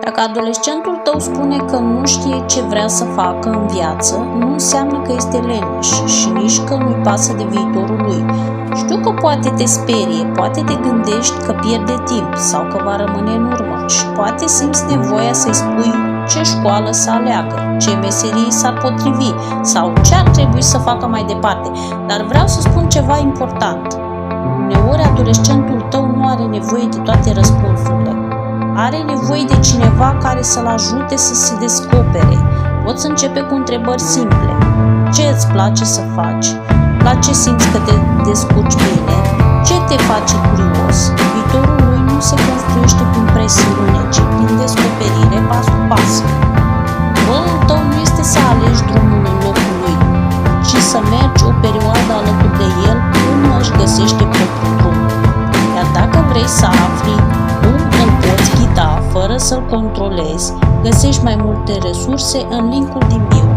Dacă adolescentul tău spune că nu știe ce vrea să facă în viață, nu înseamnă că este leneș și nici că nu-i pasă de viitorul lui. Știu că poate te sperie, poate te gândești că pierde timp sau că va rămâne în urmă și poate simți nevoia să-i spui ce școală să aleagă, ce meserie s-ar potrivi sau ce ar trebui să facă mai departe. Dar vreau să spun ceva important. Uneori adolescentul tău nu are nevoie de toate răspunsurile. Are nevoie de cineva care să-l ajute să se descopere. Poți începe cu întrebări simple. Ce îți place să faci? La ce simți că te descurci bine? Ce te face curios? Viitorul lui nu se construiește prin presiune, ci prin descoperire pas cu pas. Rolul tău nu este să alegi drumul în locul lui, ci să mergi o perioadă alături de el până își găsește propriul drum. Iar dacă vrei să afli cum îl poți ghida fără să-l controlezi, găsești mai multe resurse în linkul din bio.